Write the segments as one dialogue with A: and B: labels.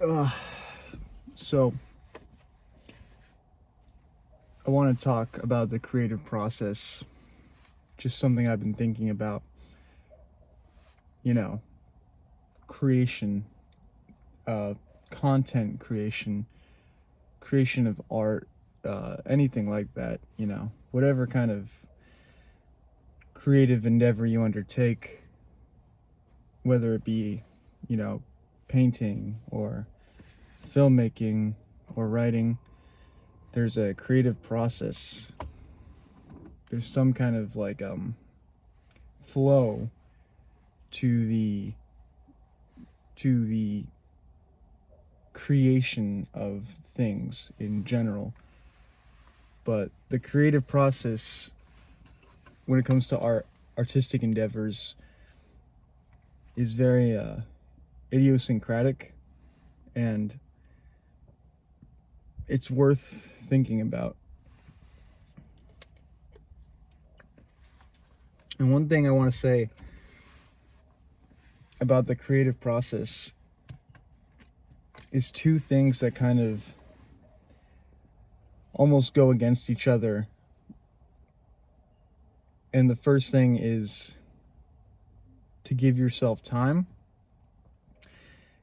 A: Uh, so I want to talk about the creative process. Just something I've been thinking about. You know, creation, uh, content creation, creation of art, anything like that. Whatever kind of creative endeavor you undertake, whether it be, you know, painting or filmmaking or writing. There's a creative process. There's some kind of flow to the creation of things in general. But the creative process, when it comes to artistic endeavors, is very idiosyncratic, and it's worth thinking about. And one thing I want to say about the creative process is two things that kind of almost go against each other. And the first thing is to give yourself time.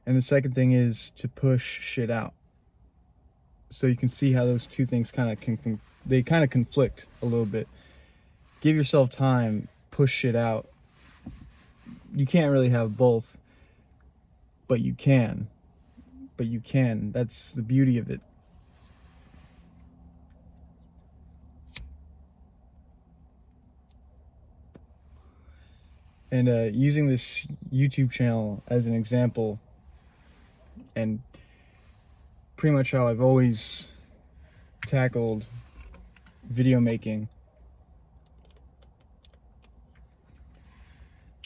A: And the second thing is to push shit out. So you can see how those two things kind of conflict a little bit. Give yourself time, push shit out. You can't really have both, but you can. That's the beauty of it. And using this YouTube channel as an example, and pretty much how I've always tackled video making,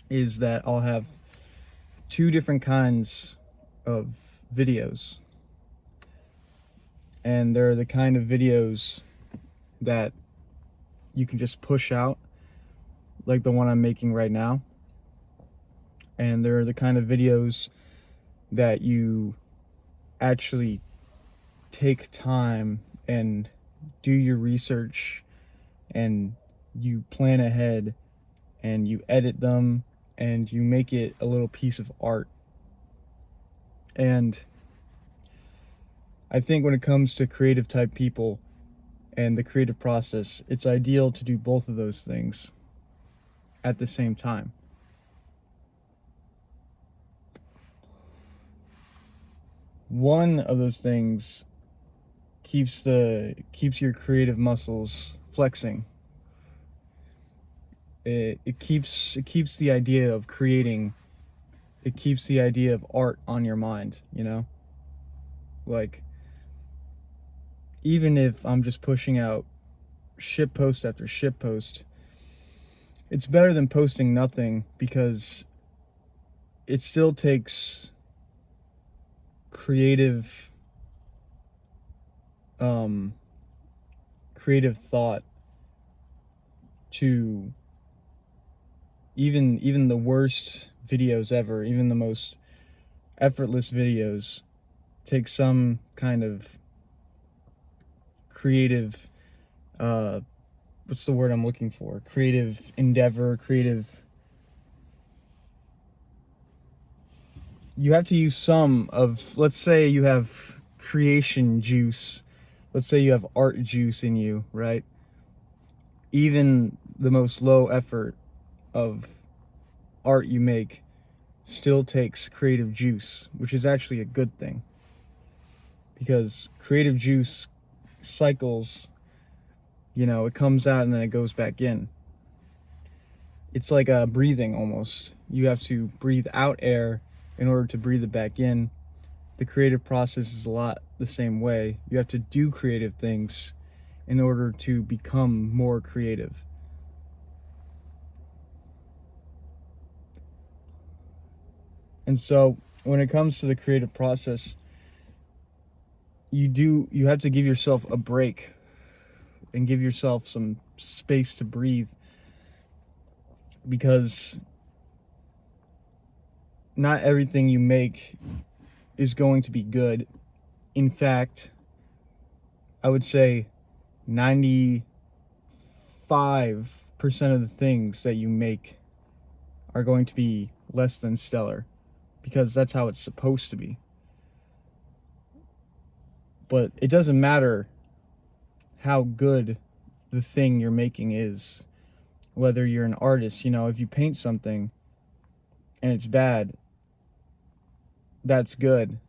A: is that I'll have two different kinds of videos. And they're the kind of videos that you can just push out, like the one I'm making right now. And they're the kind of videos that you actually take time and do your research, and you plan ahead, and you edit them, and you make it a little piece of art. And I think when it comes to creative type people and the creative process, it's ideal to do both of those things at the same time. One of those things keeps your creative muscles flexing. It keeps the idea of creating, it keeps the idea of art on your mind, like, even if I'm just pushing out shit post after shit post, it's better than posting nothing, because it still takes creative creative thought to even the worst videos ever, even the most effortless videos, take some kind of creative what's the word I'm looking for? Creative endeavor, creative. You have to use some of, let's say you have creation juice. Let's say you have art juice in you, right? Even the most low effort of art you make still takes creative juice, which is actually a good thing, because creative juice cycles. It comes out and then it goes back in. It's like breathing almost. You have to breathe out air in order to breathe it back in. The creative process is a lot the same way. You have to do creative things in order to become more creative. And so when it comes to the creative process, you have to give yourself a break and give yourself some space to breathe, because not everything you make is going to be good. In fact, I would say 95% of the things that you make are going to be less than stellar, because that's how it's supposed to be. But it doesn't matter how good the thing you're making is. Whether you're an artist, if you paint something and it's bad, that's good,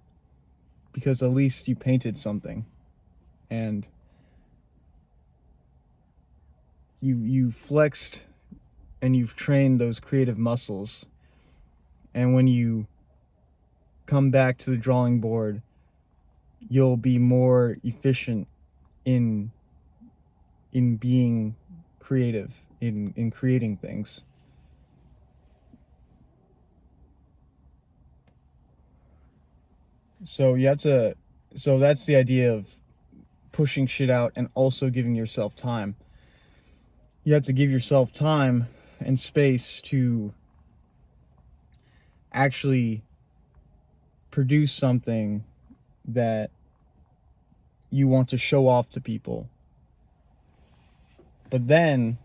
A: because at least you painted something, and you flexed and you've trained those creative muscles. And when you come back to the drawing board, you'll be more efficient in being creative, in creating things. So that's the idea of pushing shit out and also giving yourself time. You have to give yourself time and space to actually produce something that you want to show off to people. But then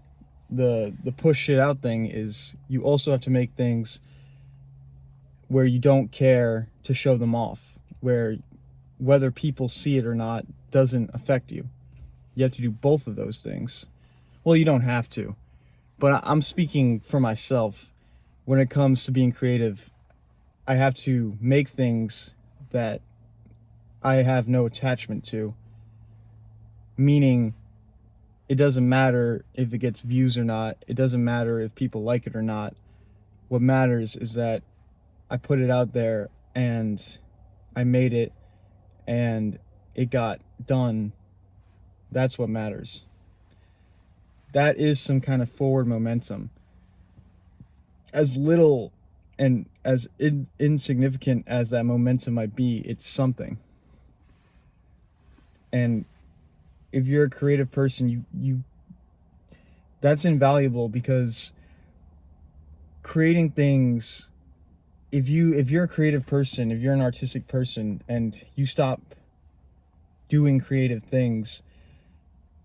A: the push shit out thing is, you also have to make things where you don't care to show them off, where whether people see it or not doesn't affect you. You have to do both of those things. Well, you don't have to, but I'm speaking for myself. When it comes to being creative, I have to make things that I have no attachment to. Meaning, it doesn't matter if it gets views or not. It doesn't matter if people like it or not. What matters is that I put it out there and I made it and it got done. That's what matters. That is some kind of forward momentum. As little and as insignificant as that momentum might be, it's something. And if you're a creative person, you that's invaluable, because creating things, if you're a creative person, if you're an artistic person and you stop doing creative things,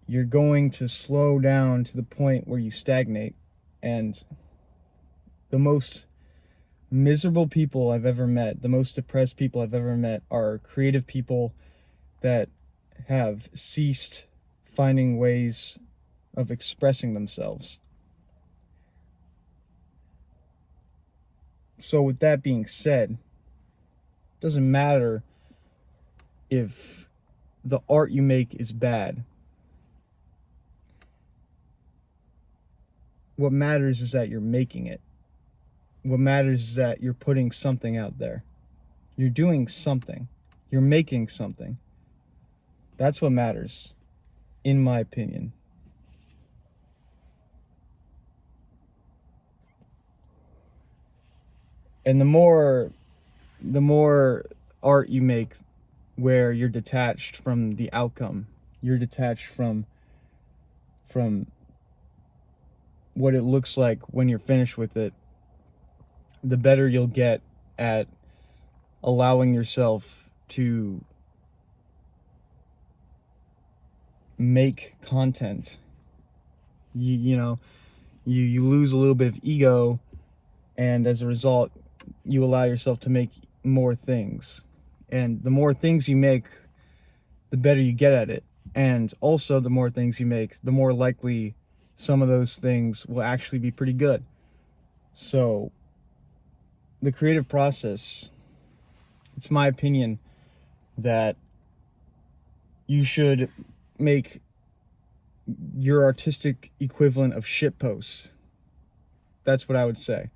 A: you're going to slow down to the point where you stagnate. And the most miserable people I've ever met, the most depressed people I've ever met, are creative people that have ceased finding ways of expressing themselves. So with that being said, it doesn't matter if the art you make is bad. What matters is that you're making it. What matters is that you're putting something out there. You're doing something. You're making something. That's what matters, in my opinion. And the more art you make where you're detached from the outcome, you're detached from what it looks like when you're finished with it, the better you'll get at allowing yourself to make content. You lose a little bit of ego, and as a result, you allow yourself to make more things. And the more things you make, the better you get at it. And also, the more things you make, the more likely some of those things will actually be pretty good. So, the creative process, it's my opinion that you should make your artistic equivalent of shitposts. That's what I would say.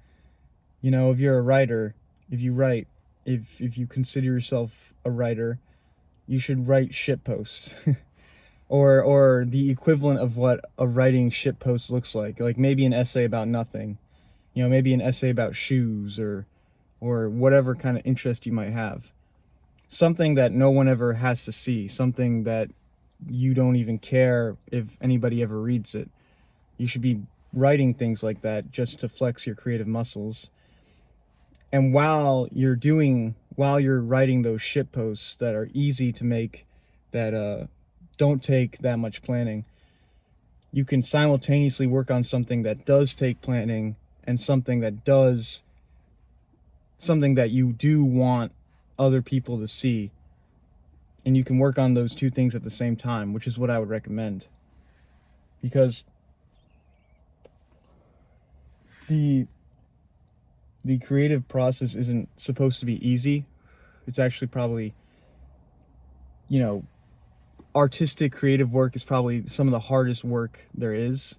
A: If you're a writer, if you write, if you consider yourself a writer, you should write shitposts. or the equivalent of what a writing shitpost looks like maybe an essay about nothing, maybe an essay about shoes, or whatever kind of interest you might have. Something that no one ever has to see, something that you don't even care if anybody ever reads it. You should be writing things like that just to flex your creative muscles. And while you're doing while you're writing those shit posts that are easy to make, that don't take that much planning, you can simultaneously work on something that does take planning and something that you do want other people to see. And you can work on those two things at the same time, which is what I would recommend. Because the creative process isn't supposed to be easy. It's actually probably, artistic creative work is probably some of the hardest work there is,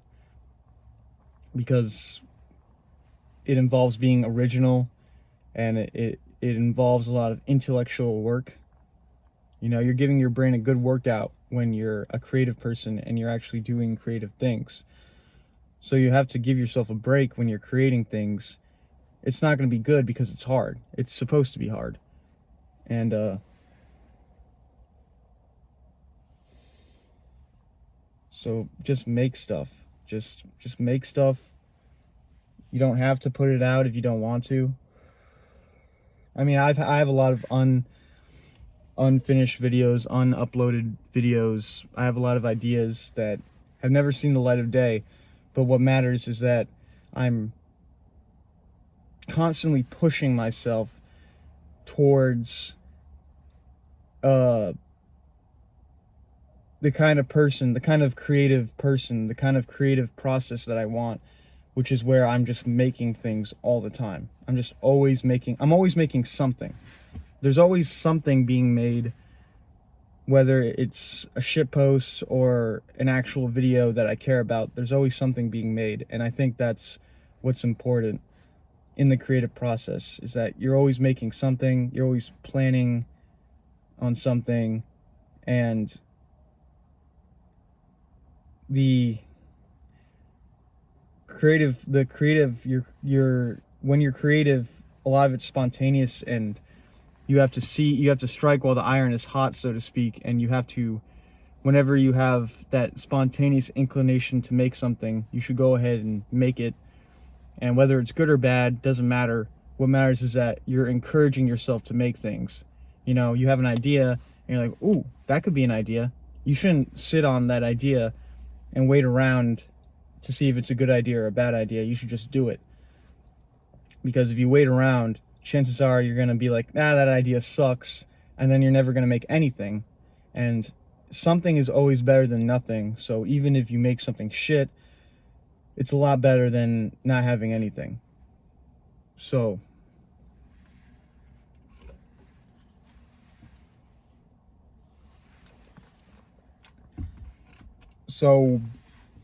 A: because it involves being original, and it involves a lot of intellectual work. You're giving your brain a good workout when you're a creative person and you're actually doing creative things. So you have to give yourself a break when you're creating things. It's not going to be good because it's hard. It's supposed to be hard. And so just make stuff. Just make stuff. You don't have to put it out if you don't want to. I mean, I have a lot of unfinished videos, unuploaded videos. I have a lot of ideas that have never seen the light of day. But what matters is that I'm constantly pushing myself towards the kind of person, the kind of creative person, the kind of creative process that I want, which is where I'm just making things all the time. I'm always making something. There's always something being made, whether it's a shit post or an actual video that I care about. There's always something being made. And I think that's what's important in the creative process, is that you're always making something, you're always planning on something, and when you're creative, a lot of it's spontaneous, and you have to strike while the iron is hot, so to speak, and you have to, whenever you have that spontaneous inclination to make something, you should go ahead and make it. And whether it's good or bad, doesn't matter. What matters is that you're encouraging yourself to make things. You have an idea, and you're like, ooh, that could be an idea. You shouldn't sit on that idea and wait around to see if it's a good idea or a bad idea. You should just do it. Because if you wait around, chances are you're going to be like, that idea sucks, and then you're never going to make anything. And something is always better than nothing. So even if you make something shit, it's a lot better than not having anything. So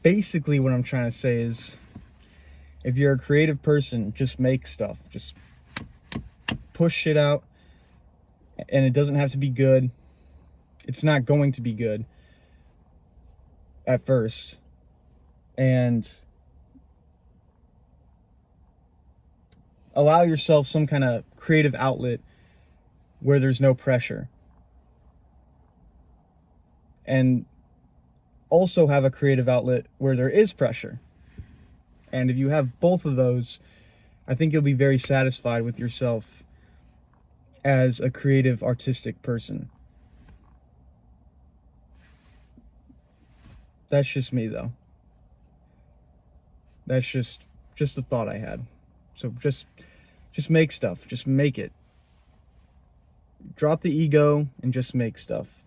A: basically what I'm trying to say is, if you're a creative person, just make stuff. Just push shit out. And it doesn't have to be good. It's not going to be good at first. And allow yourself some kind of creative outlet where there's no pressure. And also have a creative outlet where there is pressure. And if you have both of those, I think you'll be very satisfied with yourself as a creative, artistic person. That's just me, though. That's just a thought I had. So just make stuff. Just make it. Drop the ego and just make stuff.